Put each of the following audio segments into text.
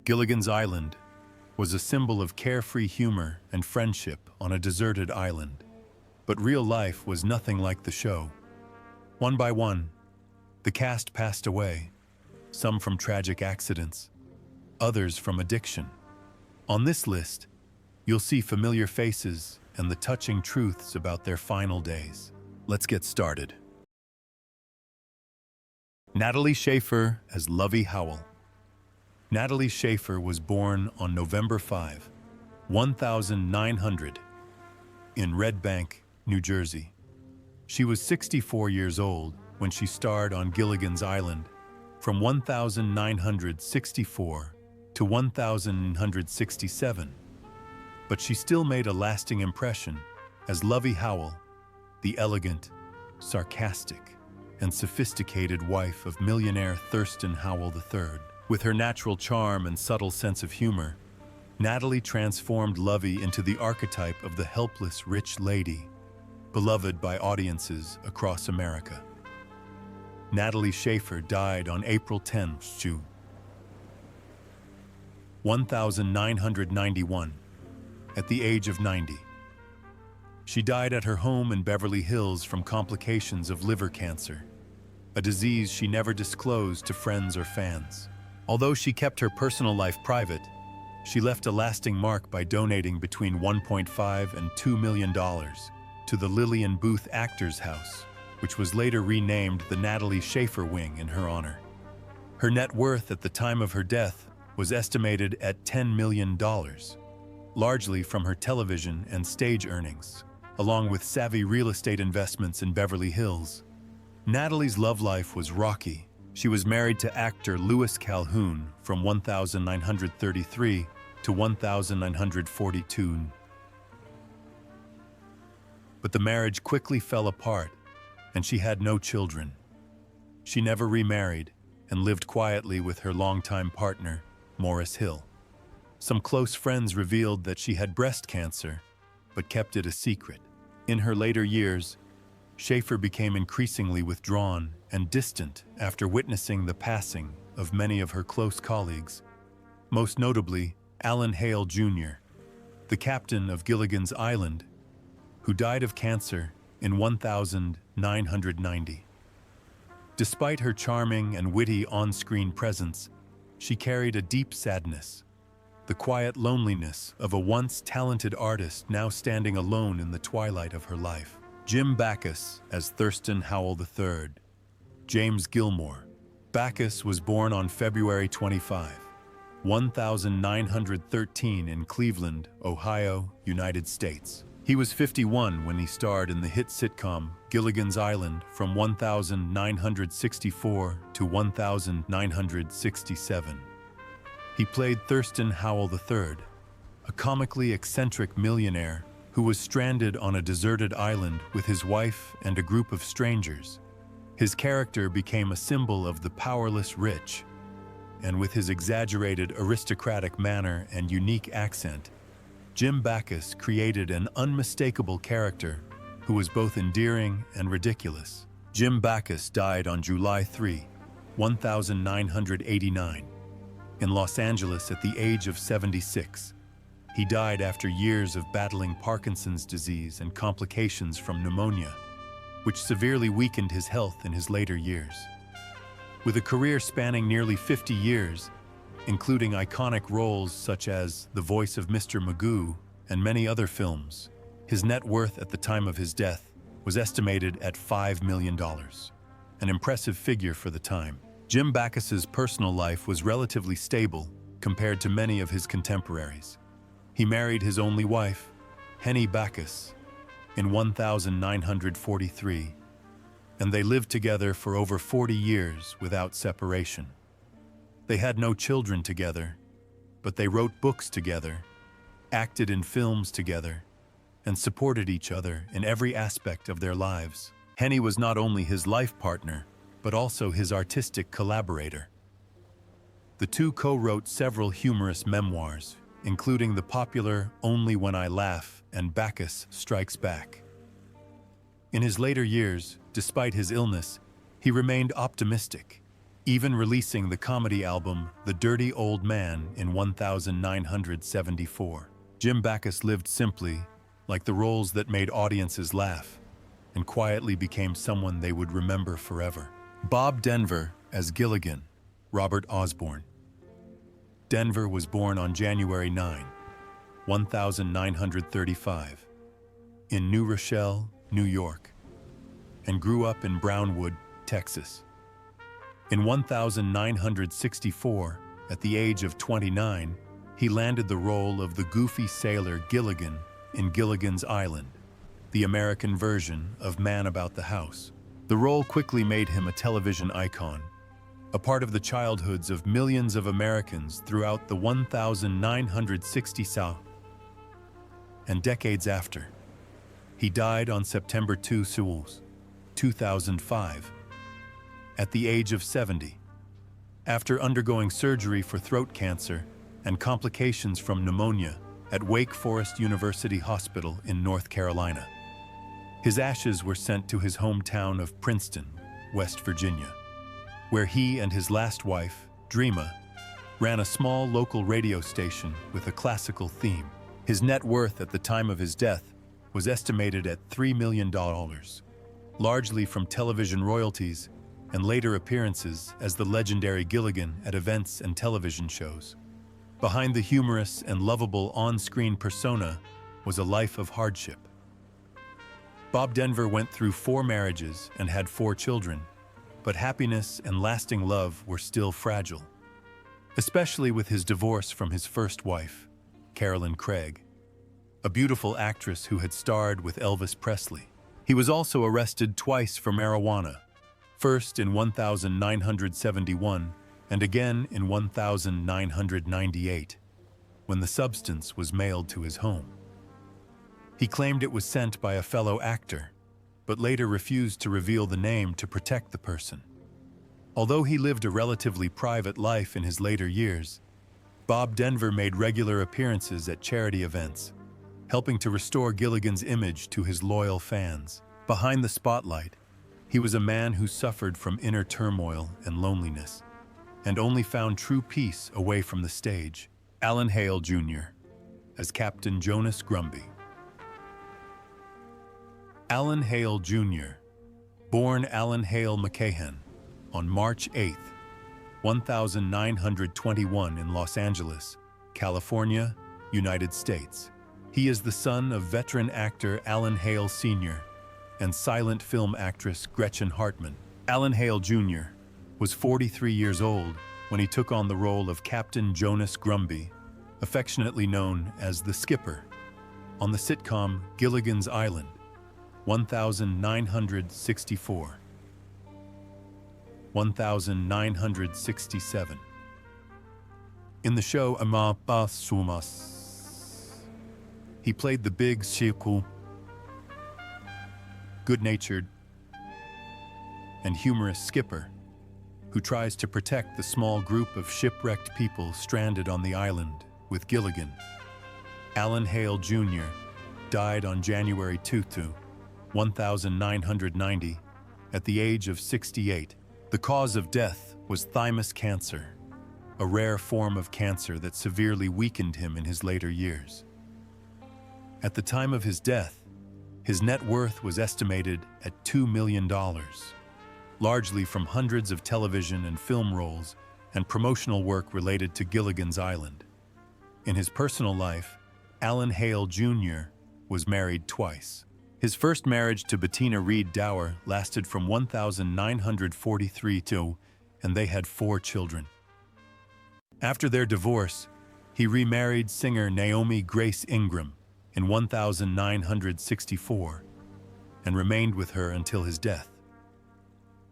Gilligan's Island was a symbol of carefree humor and friendship on a deserted island. But real life was nothing like the show. One by one, the cast passed away, some from tragic accidents, others from addiction. On this list, you'll see familiar faces and the touching truths about their final days. Let's get started. Natalie Schafer as Lovey Howell. Natalie Schafer was born on November 5, 1900, in Red Bank, New Jersey. She was 64 years old when she starred on Gilligan's Island from 1964 to 1967. But she still made a lasting impression as Lovey Howell, the elegant, sarcastic, and sophisticated wife of millionaire Thurston Howell III. With her natural charm and subtle sense of humor, Natalie transformed Lovey into the archetype of the helpless rich lady, beloved by audiences across America. Natalie Schafer died on April 10, 1991, at the age of 90. She died at her home in Beverly Hills from complications of liver cancer, a disease she never disclosed to friends or fans. Although she kept her personal life private, she left a lasting mark by donating between $1.5 and $2 million to the Lillian Booth Actors House, which was later renamed the Natalie Schafer Wing in her honor. Her net worth at the time of her death was estimated at $10 million, largely from her television and stage earnings, along with savvy real estate investments in Beverly Hills. Natalie's love life was rocky. She was married to actor Louis Calhoun from 1933 to 1942. But the marriage quickly fell apart, and she had no children. She never remarried and lived quietly with her longtime partner, Morris Hill. Some close friends revealed that she had breast cancer, but kept it a secret. In her later years, Schafer became increasingly withdrawn and distant after witnessing the passing of many of her close colleagues, most notably Alan Hale Jr., the captain of Gilligan's Island, who died of cancer in 1990. Despite her charming and witty on-screen presence, she carried a deep sadness, the quiet loneliness of a once talented artist now standing alone in the twilight of her life. Jim Backus as Thurston Howell III. James Gilmore. Backus was born on February 25, 1913 in Cleveland, Ohio, United States. He was 51 when he starred in the hit sitcom Gilligan's Island from 1964 to 1967. He played Thurston Howell III, a comically eccentric millionaire who was stranded on a deserted island with his wife and a group of strangers. His character became a symbol of the powerless rich, and with his exaggerated aristocratic manner and unique accent, Jim Backus created an unmistakable character who was both endearing and ridiculous. Jim Backus died on July 3, 1989, in Los Angeles at the age of 76. He died after years of battling Parkinson's disease and complications from pneumonia, which severely weakened his health in his later years. With a career spanning nearly 50 years, including iconic roles such as the voice of Mr. Magoo and many other films, his net worth at the time of his death was estimated at $5 million, an impressive figure for the time. Jim Backus's personal life was relatively stable compared to many of his contemporaries. He married his only wife, Henny Backus, in 1943, and they lived together for over 40 years without separation. They had no children together, but they wrote books together, acted in films together, and supported each other in every aspect of their lives. Henny was not only his life partner, but also his artistic collaborator. The two co-wrote several humorous memoirs, including the popular Only When I Laugh and Backus Strikes Back. In his later years, despite his illness, he remained optimistic. even releasing the comedy album The Dirty Old Man in 1974. Jim Backus lived simply, like the roles that made audiences laugh, and quietly became someone they would remember forever. Bob Denver as Gilligan, Robert Osborne. Denver was born on January 9, 1935, in New Rochelle, New York, and grew up in Brownwood, Texas. In 1964, at the age of 29, he landed the role of the goofy sailor Gilligan in Gilligan's Island, the American version of Man About the House. The role quickly made him a television icon, a part of the childhoods of millions of Americans throughout the 1960 South. And decades after, he died on September 2, 2005, at the age of 70, after undergoing surgery for throat cancer and complications from pneumonia at Wake Forest University Hospital in North Carolina. His ashes were sent to his hometown of Princeton, West Virginia, where he and his last wife, Dreama, ran a small local radio station with a classical theme. His net worth at the time of his death was estimated at $3 million, largely from television royalties and later appearances as the legendary Gilligan at events and television shows. Behind the humorous and lovable on-screen persona was a life of hardship. Bob Denver went through 4 marriages and had 4 children, but happiness and lasting love were still fragile, especially with his divorce from his first wife, Carolyn Craig, a beautiful actress who had starred with Elvis Presley. He was also arrested twice for marijuana, first in 1971 and again in 1998, when the substance was mailed to his home. He claimed it was sent by a fellow actor, but later refused to reveal the name to protect the person. Although he lived a relatively private life in his later years, Bob Denver made regular appearances at charity events, helping to restore Gilligan's image to his loyal fans. Behind the spotlight, he was a man who suffered from inner turmoil and loneliness, and only found true peace away from the stage. Alan Hale Jr. as Captain Jonas Grumby. Alan Hale Jr., born Alan Hale McCahan on March 8, 1921 in Los Angeles, California, United States. He is the son of veteran actor Alan Hale Sr. and silent film actress Gretchen Hartman. Alan Hale Jr. was 43 years old when he took on the role of Captain Jonas Grumby, affectionately known as the Skipper, on the sitcom Gilligan's Island, 1964. 1967. In the show Ama Basumas, he played the big Shiku, good-natured and humorous skipper who tries to protect the small group of shipwrecked people stranded on the island with Gilligan. Alan Hale Jr. died on January 2, 1990, at the age of 68. The cause of death was thymus cancer, a rare form of cancer that severely weakened him in his later years. At the time of his death, his net worth was estimated at $2 million, largely from hundreds of television and film roles and promotional work related to Gilligan's Island. In his personal life, Alan Hale Jr. was married twice. His first marriage to Bettina Reed Dower lasted from 1943 to, and they had 4 children. After their divorce, he remarried singer Naomi Grace Ingram in 1964 and remained with her until his death.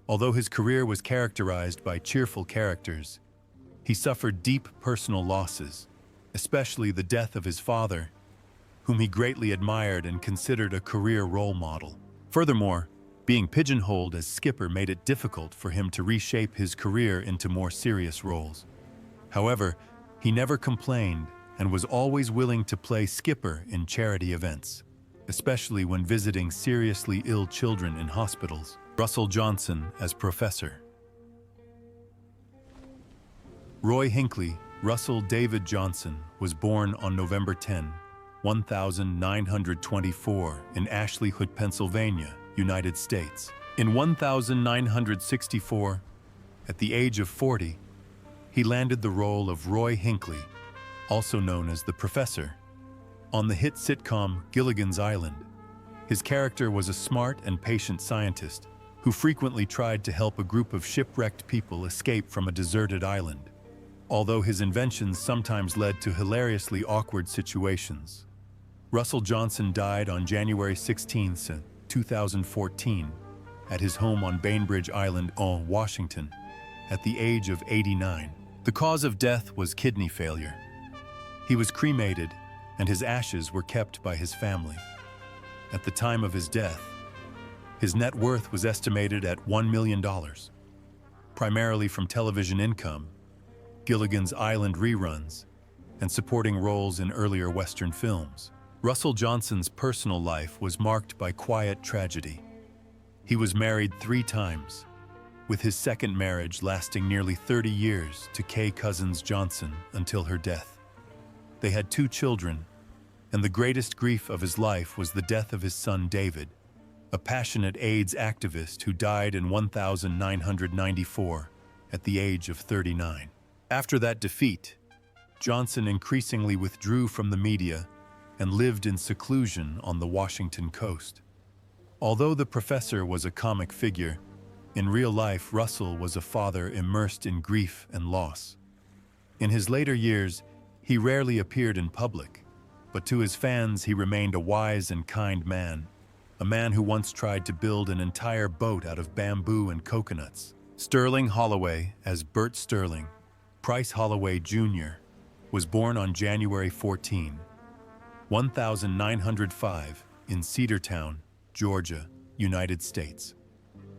Although his career was characterized by cheerful characters, he suffered deep personal losses, especially the death of his father, whom he greatly admired and considered a career role model. Furthermore, being pigeonholed as skipper made it difficult for him to reshape his career into more serious roles. However, he never complained and was always willing to play skipper in charity events, especially when visiting seriously ill children in hospitals. Russell Johnson as Professor. Roy Hinckley Russell David Johnson was born on November 10, 1924 in Ashley Hood, Pennsylvania, United States. In 1964, at the age of 40, he landed the role of Roy Hinckley, also known as the Professor, on the hit sitcom Gilligan's Island. His character was a smart and patient scientist who frequently tried to help a group of shipwrecked people escape from a deserted island, although his inventions sometimes led to hilariously awkward situations. Russell Johnson died on January 16, 2014, at his home on Bainbridge Island, Washington, at the age of 89. The cause of death was kidney failure. He was cremated, and his ashes were kept by his family. At the time of his death, his net worth was estimated at $1 million, primarily from television income, Gilligan's Island reruns, and supporting roles in earlier Western films. Russell Johnson's personal life was marked by quiet tragedy. He was married 3 times, with his second marriage lasting nearly 30 years to Kay Cousins Johnson until her death. They had 2 children, and the greatest grief of his life was the death of his son David, a passionate AIDS activist who died in 1994 at the age of 39. After that defeat, Johnson increasingly withdrew from the media and lived in seclusion on the Washington coast. Although the Professor was a comic figure, in real life Russell was a father immersed in grief and loss. In his later years, he rarely appeared in public, but to his fans he remained a wise and kind man, a man who once tried to build an entire boat out of bamboo and coconuts. Sterling Holloway as Bert Sterling, Price Holloway Jr., was born on January 14, 1905 in Cedartown, Georgia, United States.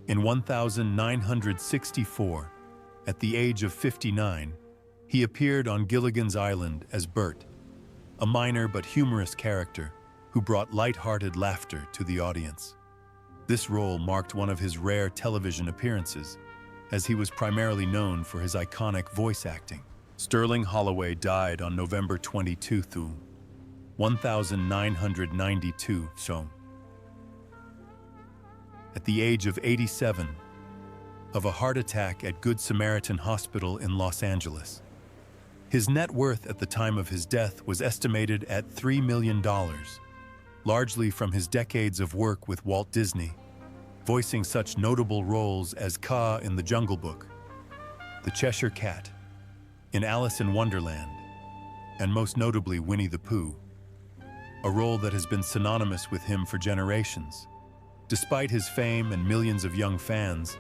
In 1964, at the age of 59, he appeared on Gilligan's Island as Bert, a minor but humorous character who brought lighthearted laughter to the audience. This role marked one of his rare television appearances, as he was primarily known for his iconic voice acting. Sterling Holloway died on November 22, 1992, at the age of 87, of a heart attack at Good Samaritan Hospital in Los Angeles. His net worth at the time of his death was estimated at $3 million, largely from his decades of work with Walt Disney, voicing such notable roles as Kaa in The Jungle Book, the Cheshire Cat, in Alice in Wonderland, and most notably Winnie the Pooh, a role that has been synonymous with him for generations. Despite his fame and millions of young fans,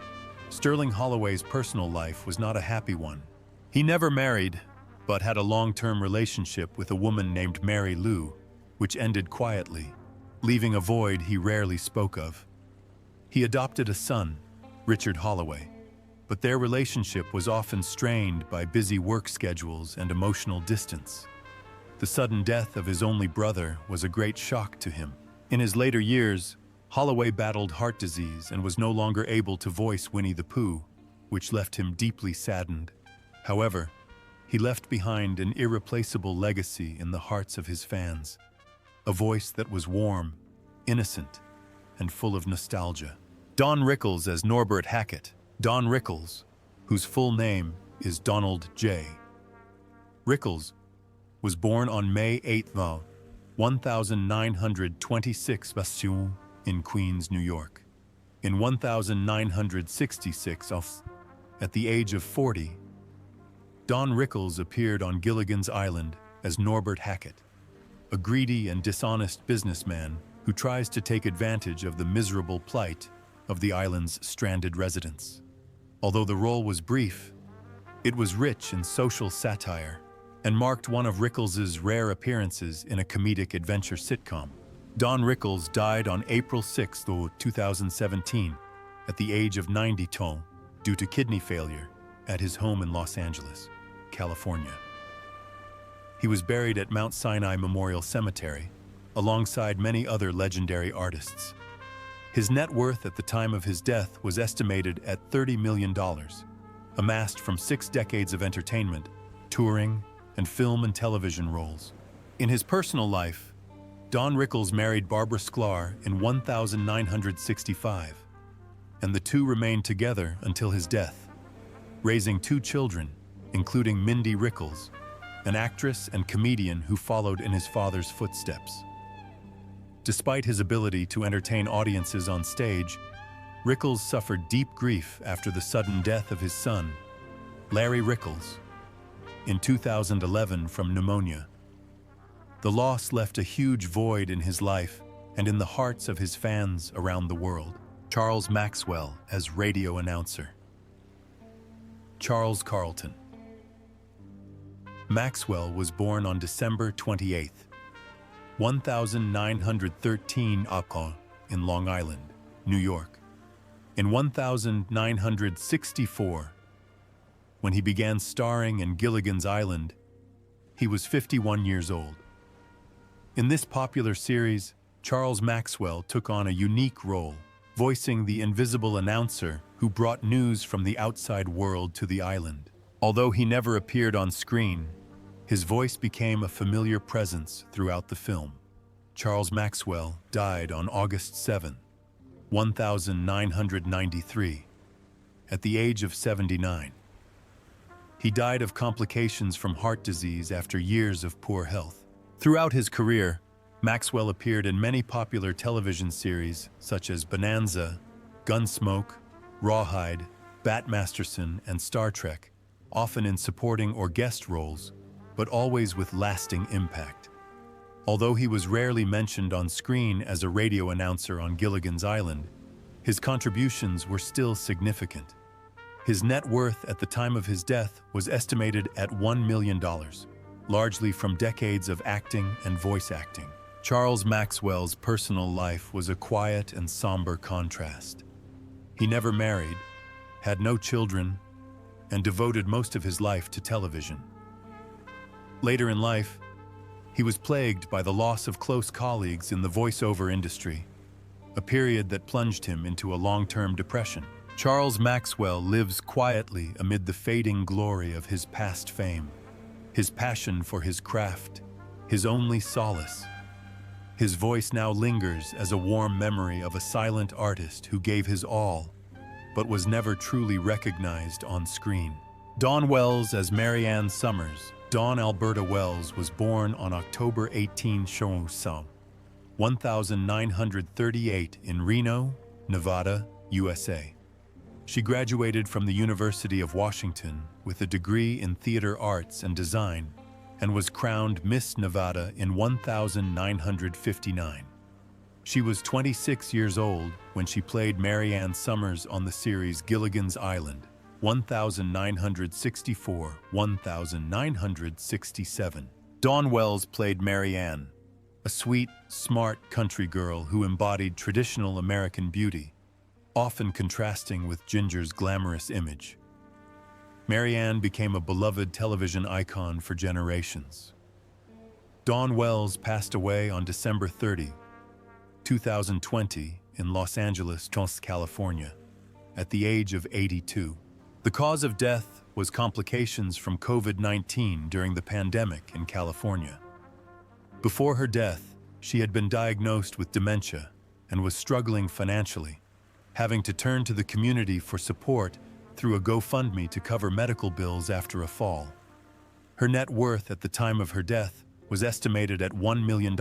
Sterling Holloway's personal life was not a happy one. He never married, but had a long-term relationship with a woman named Mary Lou, which ended quietly, leaving a void he rarely spoke of. He adopted a son, Richard Holloway, but their relationship was often strained by busy work schedules and emotional distance. The sudden death of his only brother was a great shock to him. In his later years, Holloway battled heart disease and was no longer able to voice Winnie the Pooh, which left him deeply saddened. However, he left behind an irreplaceable legacy in the hearts of his fans, a voice that was warm, innocent, and full of nostalgia. Don Rickles as Norbert Hackett. Don Rickles, whose full name is Donald J. Rickles, was born on May 8, 1926 in Queens, New York. In 1966, at the age of 40, Don Rickles appeared on Gilligan's Island as Norbert Hackett, a greedy and dishonest businessman who tries to take advantage of the miserable plight of the island's stranded residents. Although the role was brief, it was rich in social satire and marked one of Rickles' rare appearances in a comedic adventure sitcom. Don Rickles died on April 6, 2017, at the age of 90 due to kidney failure at his home in Los Angeles, California. He was buried at Mount Sinai Memorial Cemetery, alongside many other legendary artists. His net worth at the time of his death was estimated at $30 million, amassed from 6 decades of entertainment touring, and film and television roles. In his personal life, Don Rickles married Barbara Sklar in 1965, and the two remained together until his death, raising two children, including Mindy Rickles, an actress and comedian who followed in his father's footsteps. Despite his ability to entertain audiences on stage, Rickles suffered deep grief after the sudden death of his son, Larry Rickles, in 2011 from pneumonia. The loss left a huge void in his life and in the hearts of his fans around the world. Charles Maxwell as radio announcer. Charles Carlton. Maxwell was born on December 28, 1913 in Long Island, New York. In 1964, when he began starring in Gilligan's Island, he was 51 years old. In this popular series, Charles Maxwell took on a unique role, voicing the invisible announcer who brought news from the outside world to the island. Although he never appeared on screen, his voice became a familiar presence throughout the film. Charles Maxwell died on August 7, 1993, at the age of 79. He died of complications from heart disease after years of poor health. Throughout his career, Maxwell appeared in many popular television series such as Bonanza, Gunsmoke, Rawhide, Bat Masterson, and Star Trek, often in supporting or guest roles, but always with lasting impact. Although he was rarely mentioned on screen as a radio announcer on Gilligan's Island, his contributions were still significant. His net worth at the time of his death was estimated at $1 million, largely from decades of acting and voice acting. Charles Maxwell's personal life was a quiet and somber contrast. He never married, had no children, and devoted most of his life to television. Later in life, he was plagued by the loss of close colleagues in the voiceover industry, a period that plunged him into a long-term depression. Charles Maxwell lives quietly amid the fading glory of his past fame, his passion for his craft, his only solace. His voice now lingers as a warm memory of a silent artist who gave his all, but was never truly recognized on screen. Dawn Wells as Mary Ann Summers. Dawn Alberta Wells was born on October 18, 1938 in Reno, Nevada, USA. She graduated from the University of Washington with a degree in theater arts and design and was crowned Miss Nevada in 1959. She was 26 years old when she played Mary Ann Summers on the series Gilligan's Island, 1964-1967. Dawn Wells played Mary Ann, a sweet, smart country girl who embodied traditional American beauty, often contrasting with Ginger's glamorous image. Mary Ann became a beloved television icon for generations. Dawn Wells passed away on December 30, 2020, in Los Angeles, California, at the age of 82. The cause of death was complications from COVID-19 during the pandemic in California. Before her death, she had been diagnosed with dementia and was struggling financially, having to turn to the community for support through a GoFundMe to cover medical bills after a fall. Her net worth at the time of her death was estimated at $1 million,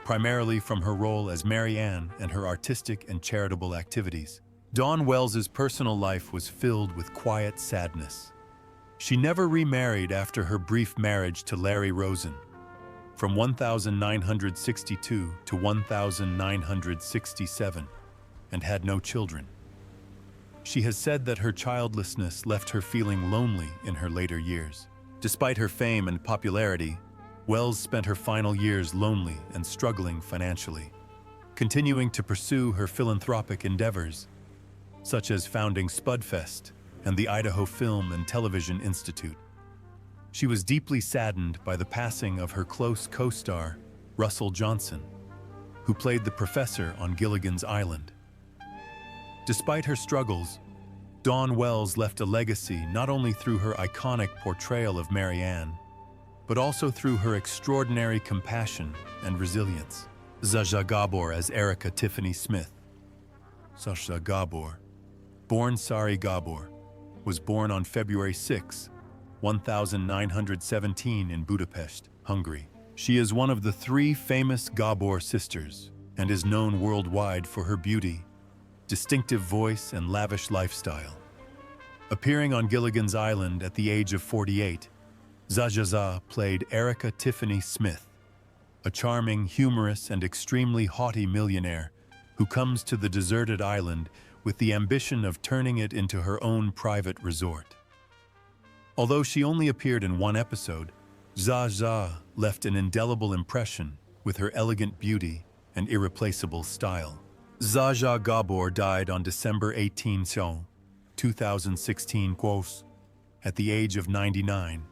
primarily from her role as Mary Ann and her artistic and charitable activities. Dawn Wells's personal life was filled with quiet sadness. She never remarried after her brief marriage to Larry Rosen, from 1962 to 1967, and had no children. She has said that her childlessness left her feeling lonely in her later years. Despite her fame and popularity, Wells spent her final years lonely and struggling financially, continuing to pursue her philanthropic endeavors, such as founding Spudfest and the Idaho Film and Television Institute. She was deeply saddened by the passing of her close co-star, Russell Johnson, who played the professor on Gilligan's Island. Despite her struggles, Dawn Wells left a legacy not only through her iconic portrayal of Mary Ann, but also through her extraordinary compassion and resilience. Zsa Zsa Gabor as Erica Tiffany Smith. Zsa Zsa Gabor, born Sari Gabor, was born on February 6, 1917 in Budapest, Hungary. She is one of the three famous Gabor sisters and is known worldwide for her beauty, distinctive voice, and lavish lifestyle. Appearing on Gilligan's Island at the age of 48, Zsa Zsa Zsa played Erica Tiffany Smith, a charming, humorous, and extremely haughty millionaire who comes to the deserted island with the ambition of turning it into her own private resort. Although she only appeared in one episode, Zsa Zsa left an indelible impression with her elegant beauty and irreplaceable style. Zsa Zsa Gabor died on December 18, 2016, at the age of 99,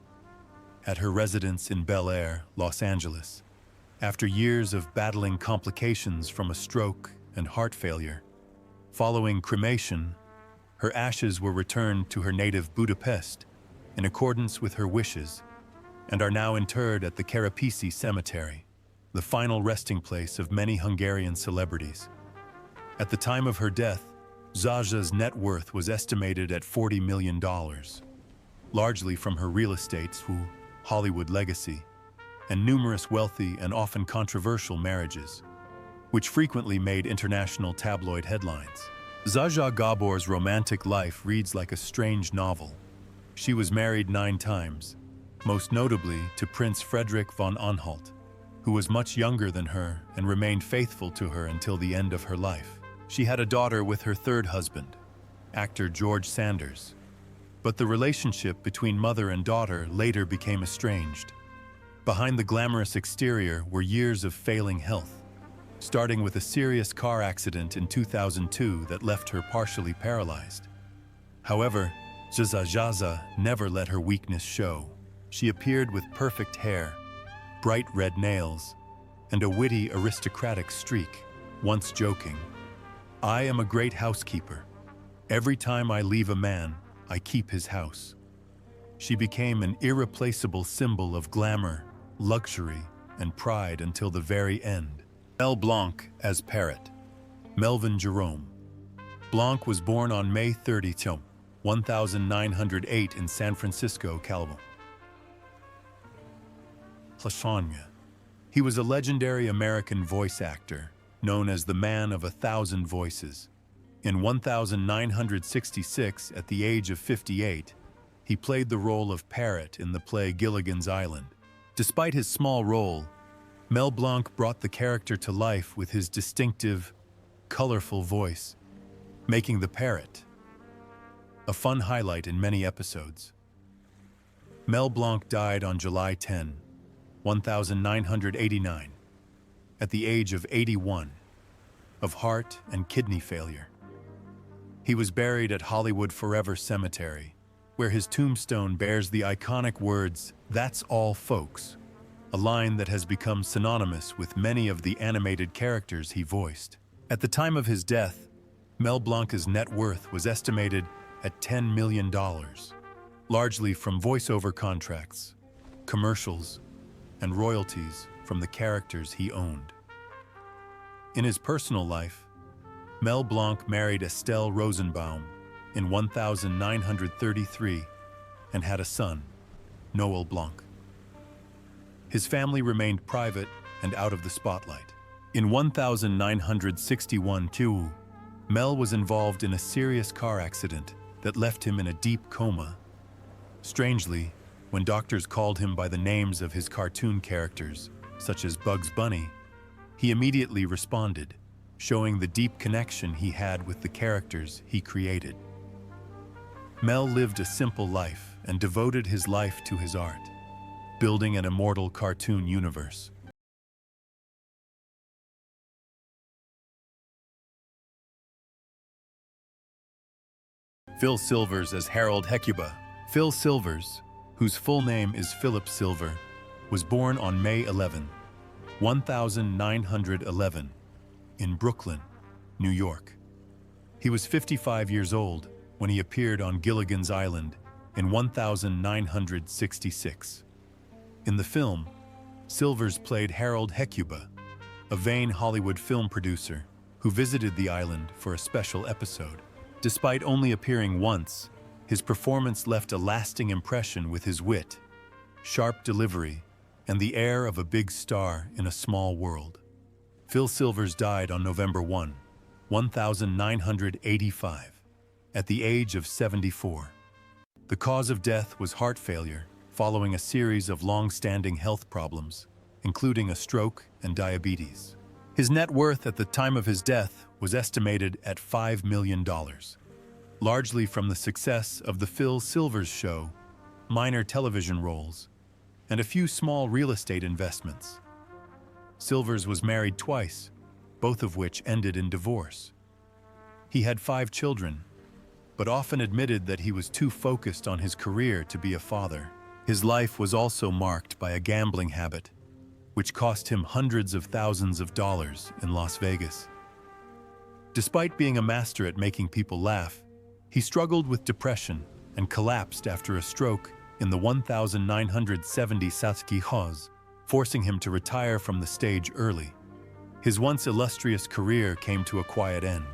at her residence in Bel Air, Los Angeles, after years of battling complications from a stroke and heart failure. Following cremation, her ashes were returned to her native Budapest in accordance with her wishes and are now interred at the Kerepesi Cemetery, the final resting place of many Hungarian celebrities. At the time of her death, Zsa Zsa's net worth was estimated at $40 million, largely from her real estate, Hollywood legacy, and numerous wealthy and often controversial marriages, which frequently made international tabloid headlines. Zsa Zsa Gabor's romantic life reads like a strange novel. She was married 9 times, most notably to Prince Frederick von Anhalt, who was much younger than her and remained faithful to her until the end of her life. She had a daughter with her third husband, actor George Sanders, but the relationship between mother and daughter later became estranged. Behind the glamorous exterior were years of failing health, starting with a serious car accident in 2002 that left her partially paralyzed. However, Zsa Zsa never let her weakness show. She appeared with perfect hair, bright red nails, and a witty aristocratic streak, once joking, "I am a great housekeeper. Every time I leave a man, I keep his house." She became an irreplaceable symbol of glamour, luxury, and pride until the very end. Mel Blanc as Parrot. Melvin Jerome. Blanc was born on May 30, 1908 in San Francisco, California. He was a legendary American voice actor, known as the Man of 1,000 Voices. In 1966, at the age of 58, he played the role of Parrot in the play Gilligan's Island. Despite his small role, Mel Blanc brought the character to life with his distinctive, colorful voice, making the Parrot a fun highlight in many episodes. Mel Blanc died on July 10, 1989, at the age of 81, of heart and kidney failure. He was buried at Hollywood Forever Cemetery, where his tombstone bears the iconic words, "That's all, folks," a line that has become synonymous with many of the animated characters he voiced. At the time of his death, Mel Blanc's net worth was estimated at $10 million, largely from voiceover contracts, commercials, and royalties from the characters he owned. In his personal life, Mel Blanc married Estelle Rosenbaum in 1933 and had a son, Noel Blanc. His family remained private and out of the spotlight. In 1961 too, Mel was involved in a serious car accident that left him in a deep coma. Strangely, when doctors called him by the names of his cartoon characters, such as Bugs Bunny, he immediately responded, showing the deep connection he had with the characters he created. Mel lived a simple life and devoted his life to his art, building an immortal cartoon universe. Phil Silvers as Harold Hecuba. Phil Silvers, whose full name is Philip Silver, was born on May 11, 1911, in Brooklyn, New York. He was 55 years old when he appeared on Gilligan's Island in 1966. In the film, Silvers played Harold Hecuba, a vain Hollywood film producer who visited the island for a special episode. Despite only appearing once, his performance left a lasting impression with his wit, sharp delivery, and the air of a big star in a small world. Phil Silvers died on November 1, 1985, at the age of 74. The cause of death was heart failure, following a series of long-standing health problems, including a stroke and diabetes. His net worth at the time of his death was estimated at $5 million, largely from the success of The Phil Silvers Show, minor television roles, and a few small real estate investments. Silvers was married twice, both of which ended in divorce. He had 5 children, but often admitted that he was too focused on his career to be a father. His life was also marked by a gambling habit, which cost him hundreds of thousands of dollars in Las Vegas. Despite being a master at making people laugh, he struggled with depression and collapsed after a stroke in the 1970 Tragically, forcing him to retire from the stage early. His once illustrious career came to a quiet end.